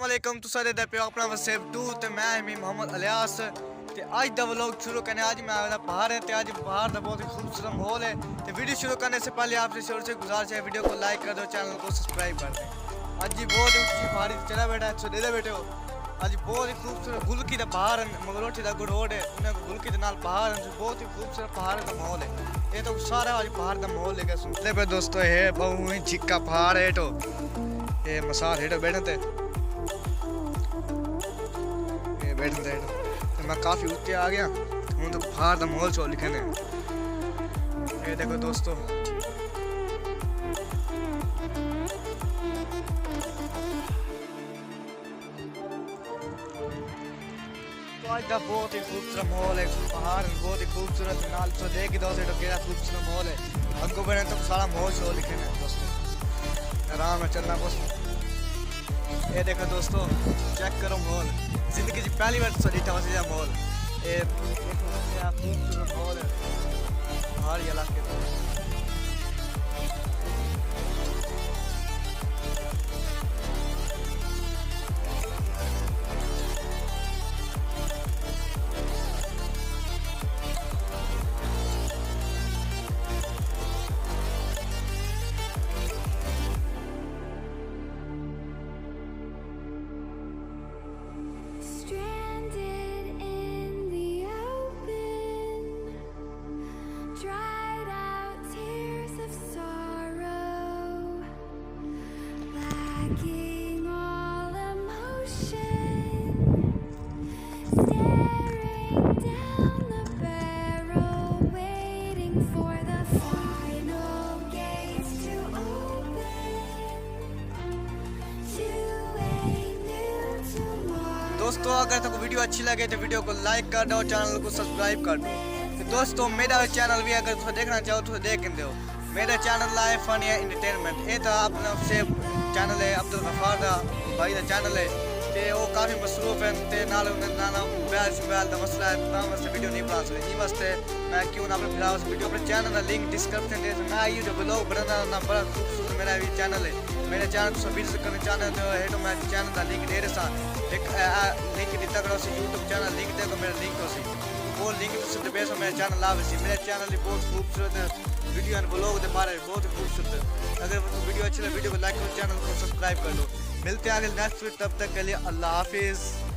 वालेकुम तुसा दे पे अपना वसेब 2 ते मैं मी मोहम्मद अलियास ते आज दा व्लॉग शुरू करने आज मैं आया पहाड़ है ते आज पहाड़ दा बहुत ही खूबसूरत माहौल है ते वीडियो शुरू करने से पहले आपसे छोटे से गुजारिश है वीडियो को लाइक कर दो चैनल को सब्सक्राइब कर दें। आज जी बहुत ही ऊंची पहाड़ी चढ़ा बैठा है दे बैठे हो आज बहुत ही खूबसूरत गुलकी दा पहाड़ मगरोटी दा रोड है उन्हें गुलकी दे नाल पहाड़ है बहुत ही खूबसूरत पहाड़ दा माहौल है ये तो सारा आज पहाड़ दा माहौल लेके सुनते पे दोस्तों है बहु ही चिक्का पहाड़ है तो ये मसाल हेठो बैठते बैठते तो मैं काफ़ी ऊँचे आ गया हूँ तो पहाड़ का माहौल चो लिखे ने ये देखो दोस्तों तो आज का बहुत ही खूबसूरत माहौल है पहाड़ बहुत ही खूबसूरत नाल तो देख दो से केड़ा खूबसूरत माहौल है अगो बने तो सारा माहौल चो लिखे ने दोस्तों आराम में चलना बस। ये देखो दोस्तों चेक करो माहौल जिंदगी की पहली बार सजीटा वसीजा माहौल ये खूबसूरत माहौल है पहाड़ी इलाके का। दोस्तों अगर आपको वीडियो अच्छी लगे तो वीडियो को लाइक कर दो चैनल को सब्सक्राइब कर दो। तो दोस्तों मेरा चैनल भी अगर तुम देखना चाहो तो देख दो मेरा चैनल है फन या एंटरटेनमेंट ये तो अपना से चैनल है अब्दुल गफार दा भाई का चैनल है ते वो काफ़ी मसरूफ है ते नाल नाना मोबाइल शोबाइल का मसला है तां वास्ते वीडियो नहीं बना सकते ई वास्ते मैं क्यों ना अपने फिर उस वीडियो अपने चैनल का लिंक डिस्क्रिप्शन दे मैं ये जो ब्लॉग बनाना ना बड़ा खूबसूरत मेरा भी चैनल है मेरे चैनल को विजिट करना चाहते हो तो मैं चैनल का लिंक दे रहा एक लिंक दिता करो सी यूट्यूब चैनल लिंक दे मेरा लिंक हो सी वो लिंक से बेस मेरा चैनल आ सी मेरे चैनल बहुत खूबसूरत वीडियो एंड ब्लॉग के बारे में बहुत खूबसूरत अगर वीडियो अच्छी लगे वीडियो को लाइक करो चैनल को सब्सक्राइब कर लो। मिलते हैं आगे नेक्स्ट वीक तब तक के लिए अल्लाह हाफिज़।